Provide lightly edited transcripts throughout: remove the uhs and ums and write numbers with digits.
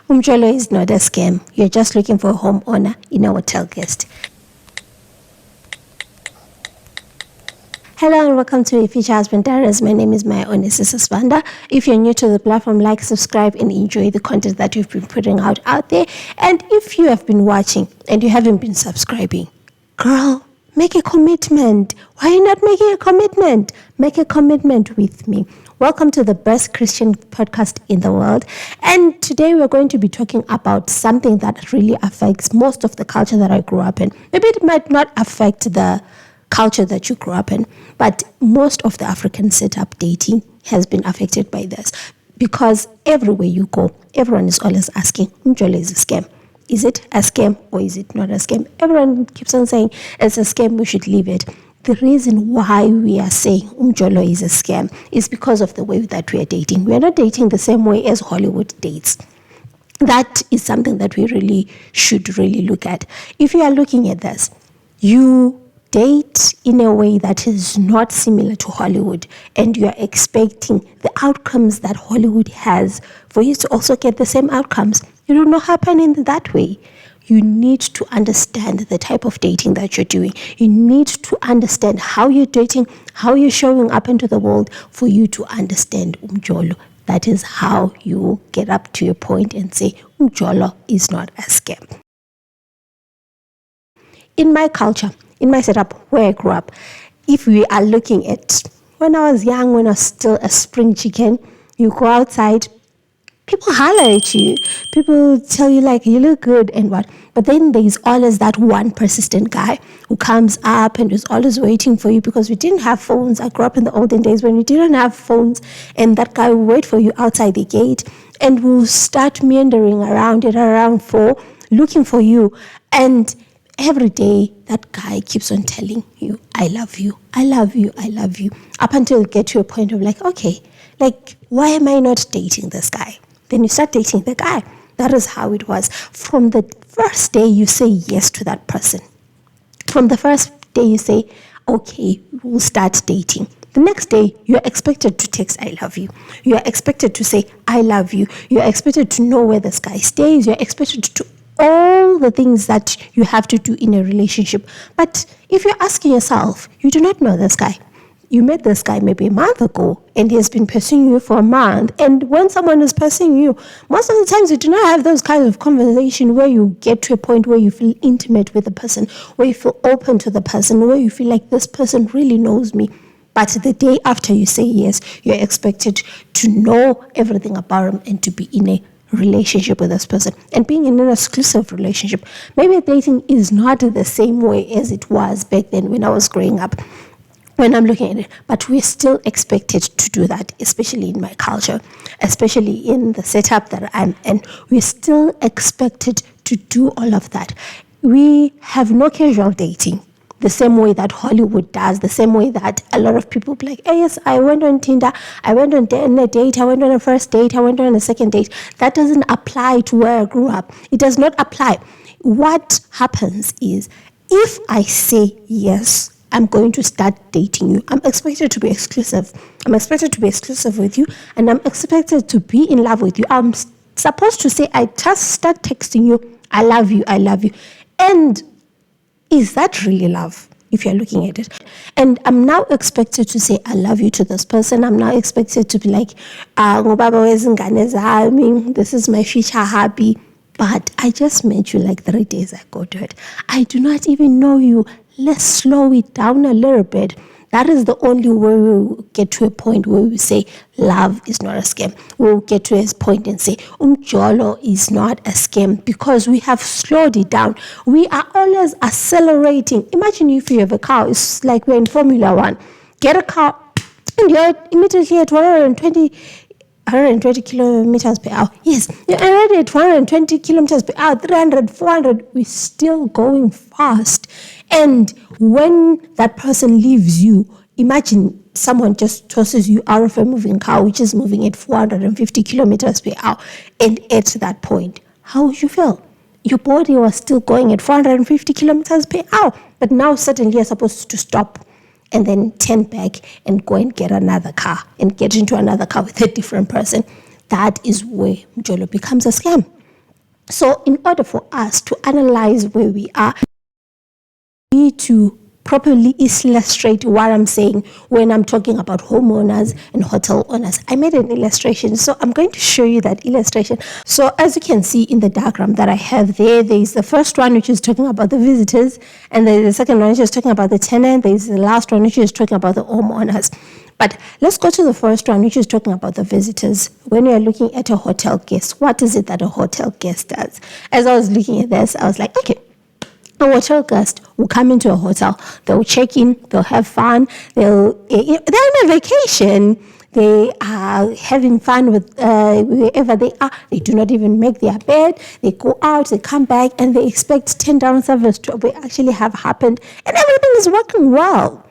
Umjolo is not a scam. You're just looking for a homeowner in a hotel guest. Hello and welcome to Future Husband Diaries. My name is Maya Onesis Vanda. If you're new to the platform, like, subscribe, and enjoy the content that we've been putting out there. And if you have been watching and you haven't been subscribing, girl, make a commitment. Why are you not making a commitment? Make a commitment with me. Welcome to the best Christian podcast in the world. And today we're going to be talking about something that really affects most of the culture that I grew up in. Maybe it might not affect the culture that you grew up in, but most of the African setup dating has been affected by this, because everywhere you go, everyone is always asking, MJOLO is a scam. Is it a scam or is it not a scam? Everyone keeps on saying it's a scam, we should leave it. The reason why we are saying MJOLO is a scam is because of the way that we are dating. We are not dating the same way as Hollywood dates. That is something that we really should look at. If you are looking at this, you date in a way that is not similar to Hollywood, and you are expecting the outcomes that Hollywood has for you to also get the same outcomes. It will not happen in that way. You need to understand the type of dating that you're doing. You need to understand how you're dating, how you're showing up into the world for you to understand MJOLO. That is how you get up to your point and say MJOLO is not a scam. In my culture, in my setup where I grew up, if we are looking at when I was young, when I was still a spring chicken, you go outside, people holler at you, people tell you like you look good and what. But then there's always that one persistent guy who comes up and is always waiting for you, because we didn't have phones. I grew up in the olden days when we didn't have phones, and that guy will wait for you outside the gate and will start meandering around at around 4 looking for you. And every day, that guy keeps on telling you, I love you, I love you, I love you, up until you get to a point of like, okay, like, why am I not dating this guy? Then you start dating the guy. That is how it was. From the first day, you say yes to that person. From the first day, you say, okay, we'll start dating. The next day, you're expected to text, I love you. You're expected to say, I love you. You're expected to know where this guy stays. You're expected to do all the things that you have to do in a relationship. But if you're asking yourself, you do not know this guy. You met this guy maybe a month ago, and he has been pursuing you for a month. And when someone is pursuing you, most of the times you do not have those kinds of conversation where you get to a point where you feel intimate with the person, where you feel open to the person, where you feel like this person really knows me. But the day after you say yes, you're expected to know everything about him and to be in a relationship with this person, and being in an exclusive relationship. Maybe dating is not the same way as it was back then when I was growing up, when I'm looking at it, but we're still expected to do that, especially in my culture, especially in the setup that I'm in. We're still expected to do all of that. We have no casual dating the same way that Hollywood does, the same way that a lot of people be like, hey, yes, I went on Tinder, I went on a date, I went on a first date, I went on a second date. That doesn't apply to where I grew up. It does not apply. What happens is, if I say yes, I'm going to start dating you, I'm expected to be exclusive. I'm expected to be exclusive with you, and I'm expected to be in love with you. I'm supposed to say, I just start texting you, I love you, I love you. And is that really love, if you're looking at it? And I'm now expected to say I love you to this person. I'm now expected to be like, this is my future hubby. But I just met you like 3 days ago, dude. I do not even know you. Let's slow it down a little bit. That is the only way we'll get to a point where we say love is not a scam. We'll get to a point and say MJOLO is not a scam, because we have slowed it down. We are always accelerating. Imagine if you have a car. It's like we're in Formula 1. Get a car and you're immediately at 120 kilometers per hour. Yes, you're already at 120 kilometers per hour, 300, 400. We're still going fast. And when that person leaves you, imagine someone just tosses you out of a moving car, which is moving at 450 kilometers per hour. And at that point, how would you feel? Your body was still going at 450 kilometers per hour. But now suddenly you're supposed to stop and then turn back and go and get another car and get into another car with a different person. That is where MJOLO becomes a scam. So in order for us to analyze where we are, we need to properly illustrate what I'm saying when I'm talking about homeowners and hotel owners. I made an illustration, so I'm going to show you that illustration. So as you can see in the diagram that I have there is the first one which is talking about the visitors, and there's the second one which is talking about the tenant, there's the last one which is talking about the homeowners. But let's go to the first one, which is talking about the visitors. When you're looking at a hotel guest, what is it that a hotel guest does? As I was looking at this, I was like, okay, a hotel guest will come into a hotel, they'll check in, they'll have fun, they're on a vacation, they are having fun with wherever they are. They do not even make their bed. They go out, they come back, and they expect 10 down service to actually have happened, and everything is working well.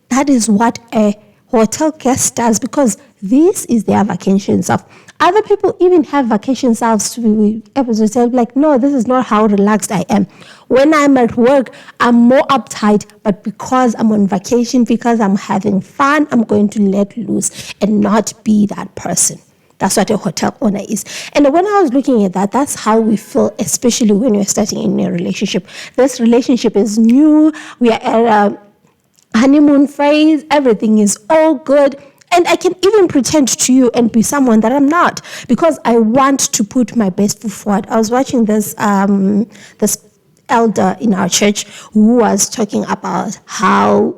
That is what a hotel guest does, because this is their vacation self. Other people even have vacation selves to be able to tell, like, no, this is not how relaxed I am. When I'm at work, I'm more uptight, but because I'm on vacation, because I'm having fun, I'm going to let loose and not be that person. That's what a hotel owner is. And when I was looking at that, that's how we feel, especially when we're starting in a relationship. This relationship is new. We are at a honeymoon phase. Everything is all good. And I can even pretend to you and be someone that I'm not, because I want to put my best foot forward. I was watching this elder in our church who was talking about how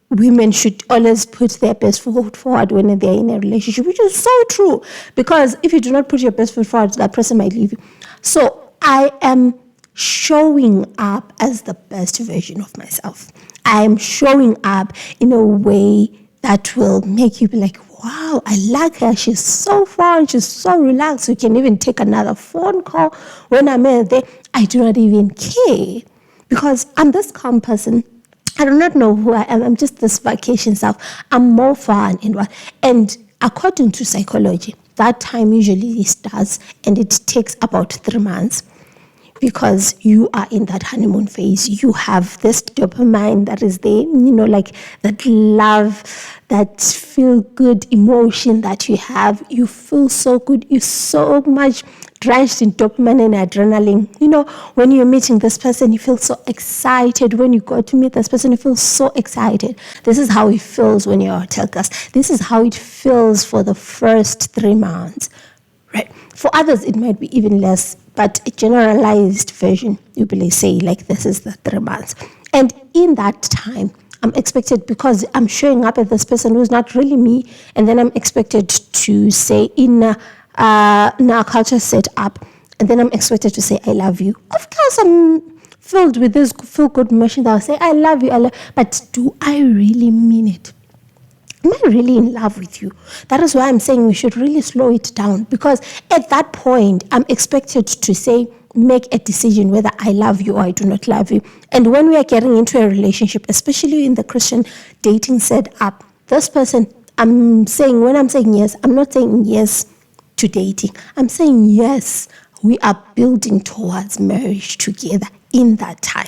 women should always put their best foot forward when they're in a relationship, which is so true, because if you do not put your best foot forward, that person might leave you. So I am showing up as the best version of myself. I am showing up in a way that will make you be like, wow, I like her. She's so fun. She's so relaxed. We can even take another phone call when I'm there. I do not even care, because I'm this calm person. I do not know who I am. I'm just this vacation self. I'm more fun and according to psychology, that time usually starts and it takes about 3 months. Because you are in that honeymoon phase, you have this dopamine that is there, like that love, that feel good emotion that you have. You feel so good. You're so much drenched in dopamine and adrenaline. When you're meeting this person, you feel so excited. When you go to meet this person, you feel so excited. This is how it feels when you're a hotel guest. This is how it feels for the first 3 months. Right. For others, it might be even less, but a generalized version, you will say, like, this is the 3 months. And in that time, I'm expected, because I'm showing up at this person who's not really me, and then I'm expected to say in our culture set up, and then I'm expected to say, I love you. Of course, I'm filled with this feel-good emotion that I'll say, I love you, but do I really mean it? Am I really in love with you? That is why I'm saying we should really slow it down, because at that point, I'm expected to say, make a decision whether I love you or I do not love you. And when we are getting into a relationship, especially in the Christian dating setup, this person, when I'm saying yes, I'm not saying yes to dating. I'm saying yes, we are building towards marriage together in that time.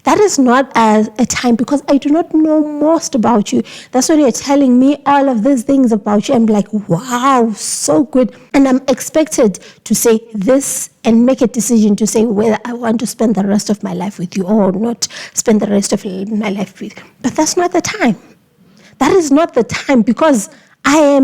That is not as a time, because I do not know most about you. That's when you're telling me all of these things about you. I'm like, wow, so good. And I'm expected to say this and make a decision to say whether I want to spend the rest of my life with you or not spend the rest of my life with you. But that's not the time. That is not the time, because I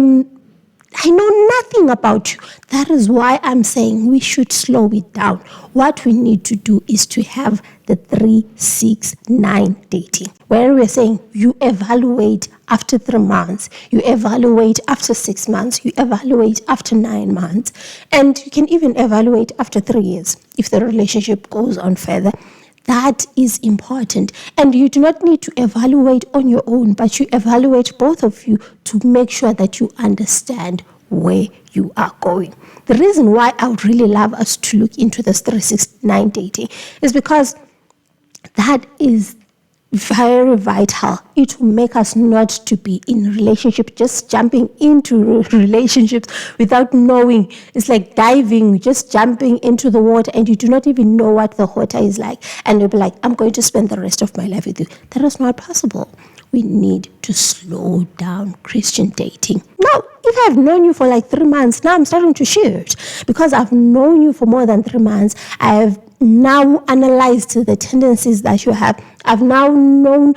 know nothing about you. That is why I'm saying we should slow it down. What we need to do is to have the 3, 6, 9 dating, where we're saying you evaluate after 3 months, you evaluate after 6 months, you evaluate after 9 months, and you can even evaluate after 3 years if the relationship goes on further. That is important. And you do not need to evaluate on your own, but you evaluate both of you to make sure that you understand where you are going. The reason why I would really love us to look into this 3, 6, 9 dating is because that is very vital. It will make us not to be in relationship, just jumping into relationships without knowing. It's like diving, just jumping into the water, and you do not even know what the water is like. And you'll be like, I'm going to spend the rest of my life with you. That is not possible. We need to slow down Christian dating. Now, if I've known you for like 3 months, now I'm starting to shift. Because I've known you for more than 3 months, I have now analyzed the tendencies that you have. I've now known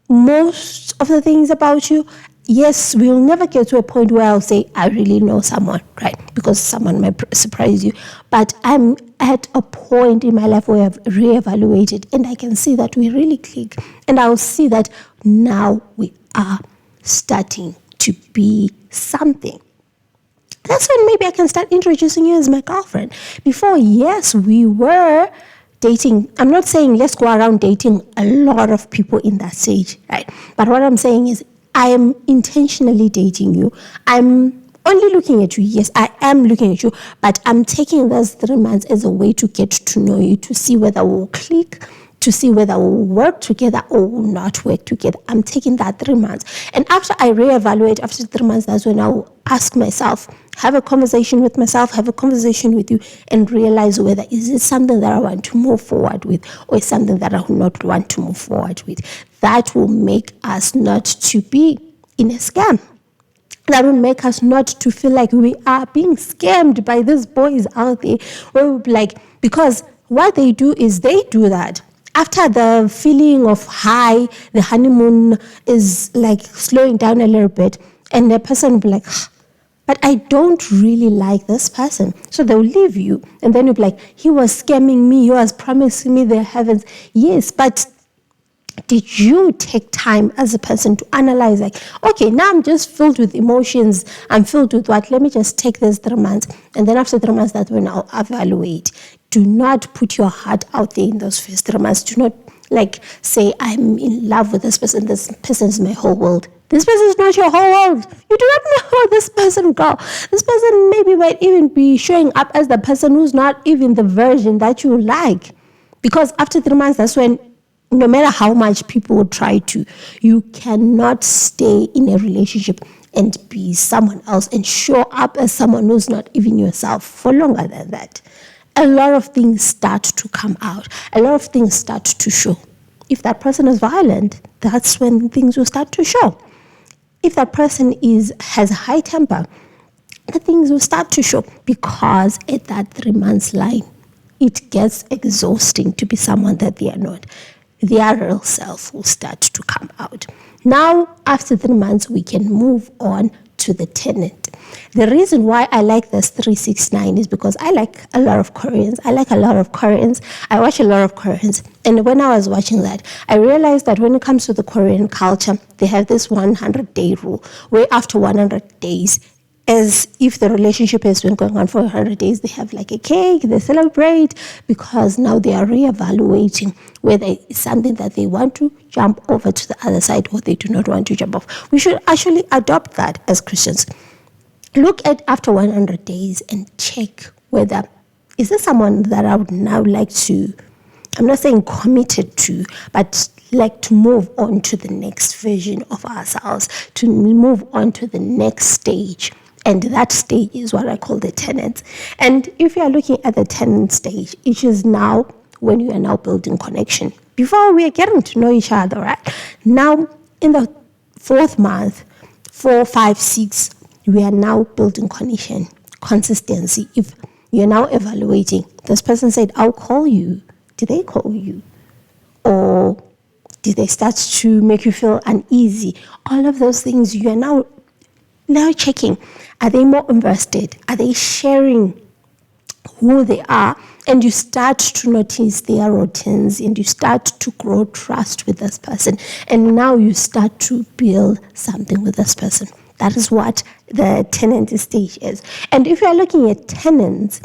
most of the things about you. Yes, we'll never get to a point where I'll say, I really know someone, right? Because someone might surprise you. But I'm at a point in my life where I've reevaluated and I can see that we really click. And I'll see that now we are starting to be something. That's when maybe I can start introducing you as my girlfriend. Before, yes, we were dating. I'm not saying let's go around dating a lot of people in that stage, right? But what I'm saying is I am intentionally dating you. I'm only looking at you. Yes, I am looking at you, but I'm taking those 3 months as a way to get to know you, to see whether we'll click, to see whether we'll work together or will not work together. I'm taking that 3 months. And after I reevaluate after 3 months, that's when I'll ask myself, have a conversation with myself, have a conversation with you, and realize whether is it something that I want to move forward with or is something that I will not want to move forward with. That will make us not to be in a scam. That will make us not to feel like we are being scammed by these boys out there. Where we'll be like, because what they do is they do that. After the feeling of high, the honeymoon is like slowing down a little bit, and the person will be like, but I don't really like this person. So they'll leave you. And then you'll be like, he was scamming me. He was promising me the heavens. Yes, but did you take time as a person to analyze, like, okay, now I'm just filled with emotions. I'm filled with what? Let me just take this 3 months. And then after 3 months, that's when I'll evaluate. Do not put your heart out there in those first 3 months. Do not like say, I'm in love with this person. This person is my whole world. This person is not your whole world. You do not know how this person go. This person maybe might even be showing up as the person who's not even the version that you like. Because after 3 months, that's when no matter how much people will try to, you cannot stay in a relationship and be someone else and show up as someone who's not even yourself for longer than that. A lot of things start to come out. A lot of things start to show. If that person is violent, that's when things will start to show. If that person has a high temper, the things will start to show, because at that 3 months line, it gets exhausting to be someone that they are not. Their real self will start to come out. Now, after 3 months, we can move on to the tenant. The reason why I like this 369 is because I like a lot of Koreans. I watch a lot of Koreans. And when I was watching that, I realized that when it comes to the Korean culture, they have this 100-day rule, where after 100 days, as if the relationship has been going on for 100 days, they have like a cake, they celebrate, because now they are reevaluating whether it's something that they want to jump over to the other side or they do not want to jump off. We should actually adopt that as Christians. Look at after 100 days and check whether, is this someone that I would now like to, I'm not saying committed to, but like to move on to the next version of ourselves, to move on to the next stage. And that stage is what I call the tenant. And if you are looking at the tenant stage, it is now when you are now building connection. Before we are getting to know each other, right? Now, in the 4th month, 4, 5, 6, we are now building connection, consistency. If you're now evaluating, this person said, I'll call you. Did they call you? Or did they start to make you feel uneasy? All of those things, you are now checking. Are they more invested? Are they sharing who they are? And you start to notice their routines, and you start to grow trust with this person. And now you start to build something with this person. That is what the tenant stage is. And if you are looking at tenants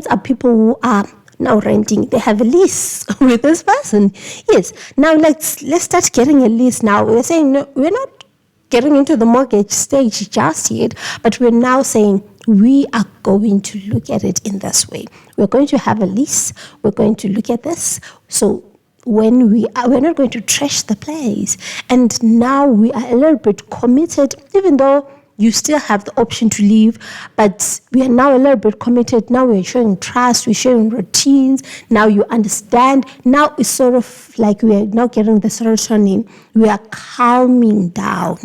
are people who are now renting. They have a lease with this person. Yes. Now let's start getting a lease now. We're saying, no, we're not getting into the mortgage stage just yet, but we're now saying we are going to look at it in this way. We're going to have a lease. We're going to look at this. So when we're not going to trash the place. And now we are a little bit committed, even though you still have the option to leave, but we are now a little bit committed. Now we're showing trust, we're showing routines. Now you understand. Now it's sort of like we are now getting the serotonin. We are calming down.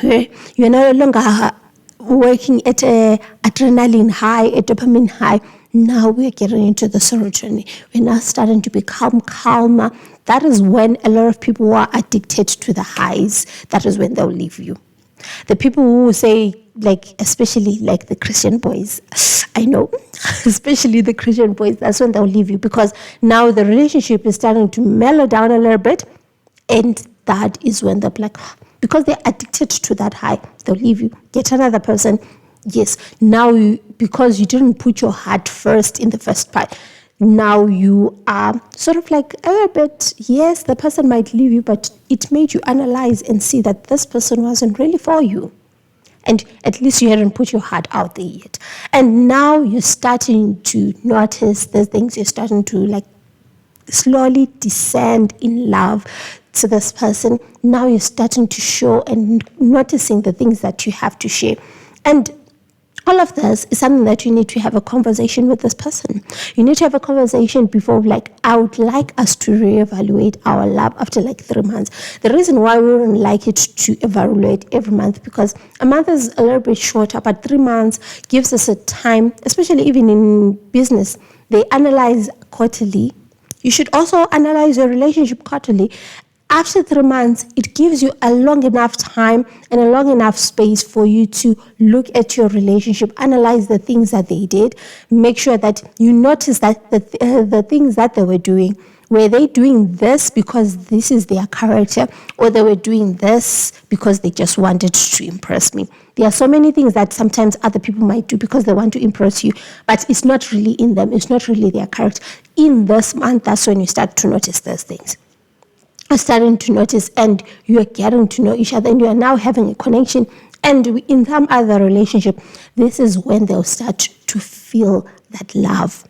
You're no longer working at a adrenaline high, a dopamine high. Now we're getting into the serotonin. We're now starting to become calmer. That is when a lot of people who are addicted to the highs, that is when they'll leave you. The people who say, like, especially like the Christian boys, I know, especially the Christian boys, that's when they'll leave you, because now the relationship is starting to mellow down a little bit, and that is when they're like, because they're addicted to that high, they'll leave you, get another person. Yes, now because you didn't put your heart first in the first part, now you are sort of like a little bit, yes, the person might leave you, but it made you analyze and see that this person wasn't really for you. And at least you hadn't put your heart out there yet. And now you're starting to notice the things, you're starting to like slowly descend in love to this person. Now you're starting to show and noticing the things that you have to share. And all of this is something that you need to have a conversation with this person. You need to have a conversation before, like, I would like us to reevaluate our love after like 3 months. The reason why we wouldn't like it to evaluate every month, because a month is a little bit shorter, but 3 months gives us a time, especially even in business. They analyze quarterly. You should also analyze your relationship quarterly. After 3 months, it gives you a long enough time and a long enough space for you to look at your relationship, analyze the things that they did, make sure that you notice that the things that they were doing, were they doing this because this is their character, or they were doing this because they just wanted to impress me. There are so many things that sometimes other people might do because they want to impress you, but it's not really in them. It's not really their character. In this month, that's when you start to notice those things. Are starting to notice, and you are getting to know each other, and you are now having a connection. And in some other relationship, this is when they'll start to feel that love.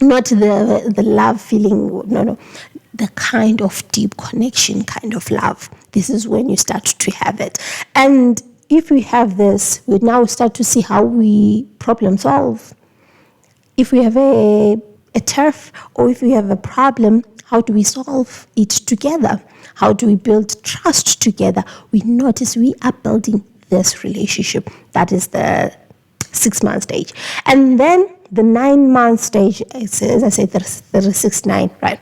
Not the love feeling, no, the kind of deep connection kind of love. This is when you start to have it. And if we have this, we now start to see how we problem solve. If we have a turf, or if we have a problem, how do we solve it together? How do we build trust together? We notice we are building this relationship. That is the 6 month stage. And then the 9 month stage, as I said, there is 6, 9, right?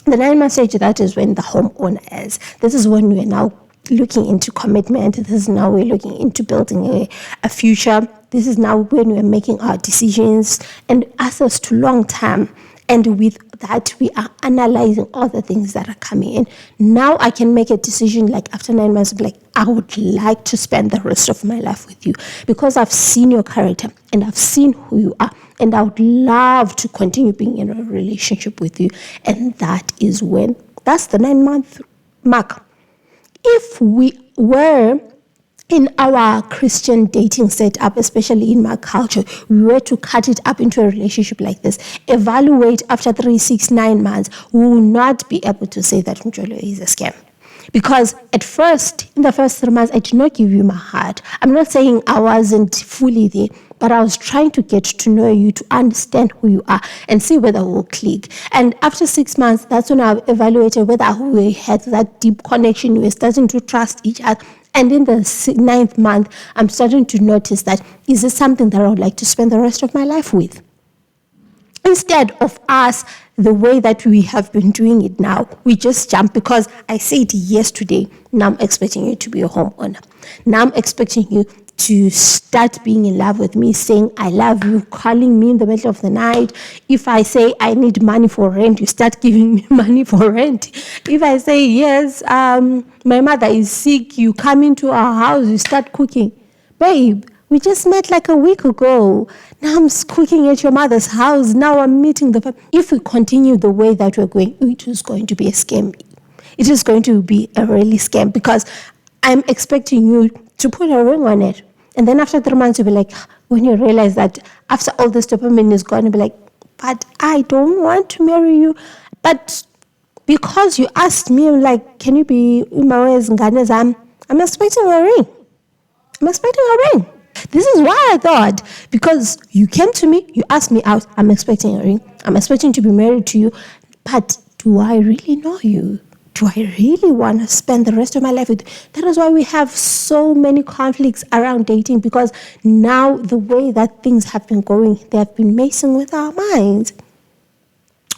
The 9 month stage, that is when the homeowner is. This is when we're now looking into commitment. This is now we're looking into building a future. This is now when we're making our decisions and access to long term. And with that, we are analyzing all the things that are coming in. Now I can make a decision, like after 9 months, like, I would like to spend the rest of my life with you because I've seen your character and I've seen who you are. And I would love to continue being in a relationship with you. And that is when, that's the 9 month mark. If we were in our Christian dating setup, especially in my culture, we were to cut it up into a relationship like this, evaluate after 3, 6, 9 months, we will not be able to say that MJOLO is a scam. Because at first, in the first 3 months, I did not give you my heart. I'm not saying I wasn't fully there, but I was trying to get to know you, to understand who you are, and see whether we'll click. And after 6 months, that's when I evaluated whether we had that deep connection. We were starting to trust each other. And in the 9th month, I'm starting to notice that, is this something that I would like to spend the rest of my life with? Instead of us, the way that we have been doing it now, we just jump because I said yes today. Now I'm expecting you to be a homeowner. Now I'm expecting you to start being in love with me, saying I love you, calling me in the middle of the night. If I say I need money for rent, you start giving me money for rent. If I say yes, my mother is sick, you come into our house, you start cooking. Babe, we just met like a week ago. Now I'm cooking at your mother's house. Now I'm meeting the family. If we continue the way that we're going, it is going to be a scam. It is going to be a really scam because I'm expecting you to put a ring on it. And then after 3 months, you'll be like, when you realize that after all this dopamine is gone, you'll be like, but I don't want to marry you. But because you asked me, like, can you be Umawe's Ngane Zam? I'm expecting a ring. I'm expecting a ring. This is why I thought, because you came to me, you asked me out, I'm expecting a ring. I'm expecting to be married to you. But do I really know you? Do I really want to spend the rest of my life with you? That is why we have so many conflicts around dating, because now the way that things have been going, they have been messing with our minds.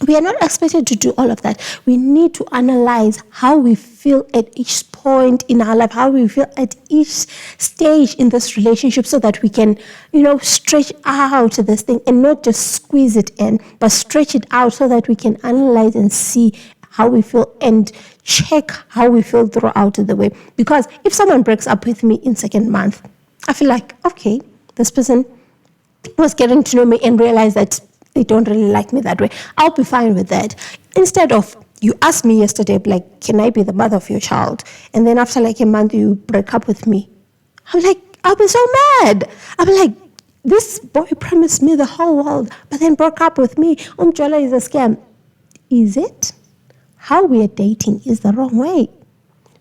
We are not expected to do all of that. We need to analyze how we feel at each point in our life, how we feel at each stage in this relationship, so that we can, stretch out this thing and not just squeeze it in, but stretch it out so that we can analyze and see how we feel and check how we feel throughout the way. Because if someone breaks up with me in second month, I feel like, okay, this person was getting to know me and realize that they don't really like me that way. I'll be fine with that. Instead of, you asked me yesterday, like, can I be the mother of your child? And then after like a month, you break up with me. I'm like, I'll be so mad. I'll be like, this boy promised me the whole world, but then broke up with me. Umjolo is a scam. Is it? How we are dating is the wrong way.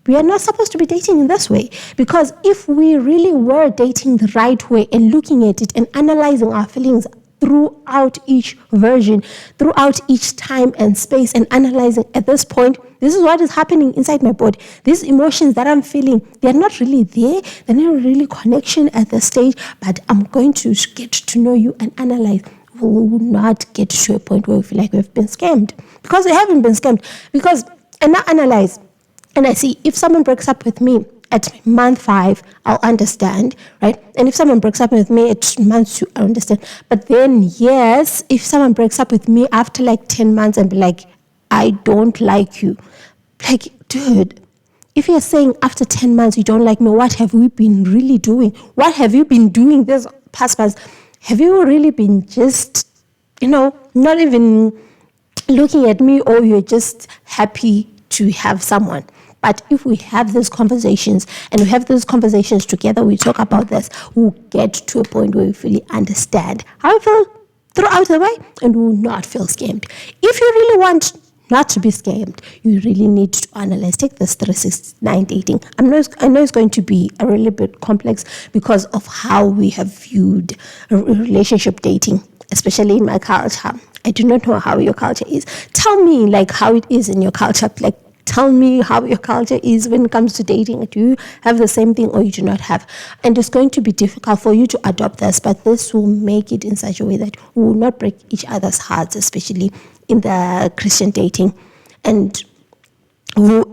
We are not supposed to be dating in this way, because if we really were dating the right way and looking at it and analyzing our feelings throughout each version, throughout each time and space, and analyzing at this point, this is what is happening inside my body. These emotions that I'm feeling, they're not really there. They're not really connection at this stage, but I'm going to get to know you and analyze. We will not get to a point where we feel like we've been scammed, because we haven't been scammed. Because, and now analyze, and I see if someone breaks up with me at month 5, I'll understand, right? And if someone breaks up with me at month 2, I understand. But then, yes, if someone breaks up with me after like 10 months and be like, I don't like you. Like, dude, if you're saying after 10 months you don't like me, what have we been really doing? What have you been doing this past months? Have you really been just, not even looking at me, or you're just happy to have someone? But if we have these conversations and we have those conversations together, we talk about this, we'll get to a point where we fully understand how we feel throughout the way, and we will not feel scammed. If you really want not to be scammed, you really need to analyze. Take this 369 dating. I know it's going to be a really bit complex because of how we have viewed relationship dating, especially in my culture. I do not know how your culture is. Tell me like how it is in your culture. Like, tell me how your culture is when it comes to dating. Do you have the same thing, or you do not have? And it's going to be difficult for you to adopt this, but this will make it in such a way that we will not break each other's hearts, especially in the Christian dating, and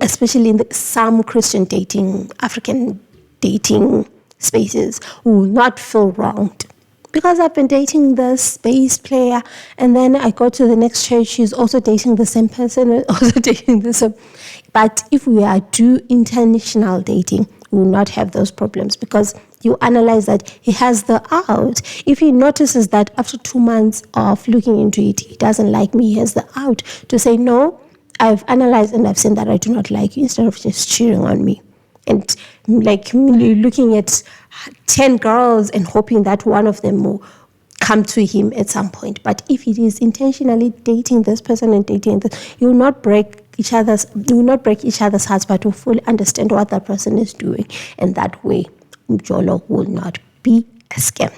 especially in some Christian dating, African dating spaces, we will not feel wronged. Because I've been dating this bass player, and then I go to the next church, she's also dating the same person, also dating the same. But if we are do international dating, we will not have those problems, because you analyze that he has the out. If he notices that after 2 months of looking into it, he doesn't like me, he has the out to say, no, I've analyzed and I've seen that I do not like you, instead of just cheering on me. And like looking at 10 girls and hoping that one of them will come to him at some point. But if it is intentionally dating this person and dating this, you will not break each other's hearts, but will fully understand what that person is doing. And that way, MJOLO will not be a scam.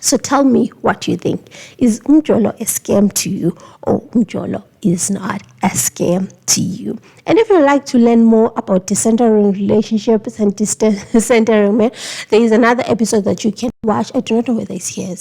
So tell me what you think. Is MJOLO a scam to you, or MJOLO is not a scam to you? And if you'd like to learn more about decentering relationships and decentering men, there is another episode that you can watch. I do not know whether it's here,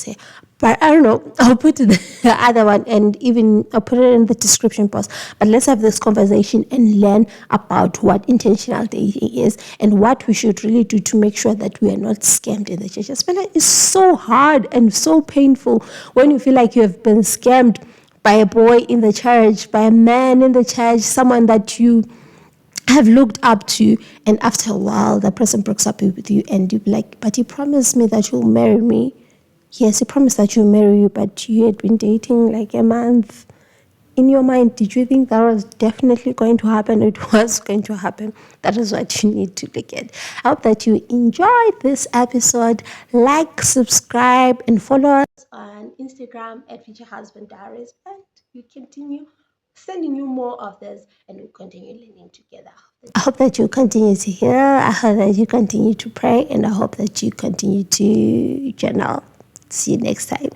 but I don't know. I'll put the other one, and even I'll put it in the description box. But let's have this conversation and learn about what intentional dating is and what we should really do to make sure that we are not scammed in the church. It's so hard and so painful when you feel like you have been scammed by a boy in the church, by a man in the church, someone that you have looked up to, and after a while, the person breaks up with you, and you're like, but he promised me that you'll marry me. Yes, he promised that you'll marry you, but you had been dating like a month. In your mind, did you think that was definitely going to happen? It was going to happen. That is what you need to look at. I hope that you enjoyed this episode. Like, subscribe, and follow us on Instagram at Future Husband Diaries. And you continue sending you more of this, and we'll continue learning together. I hope that you continue to hear. I hope that you continue to pray, and I hope that you continue to journal. See you next time.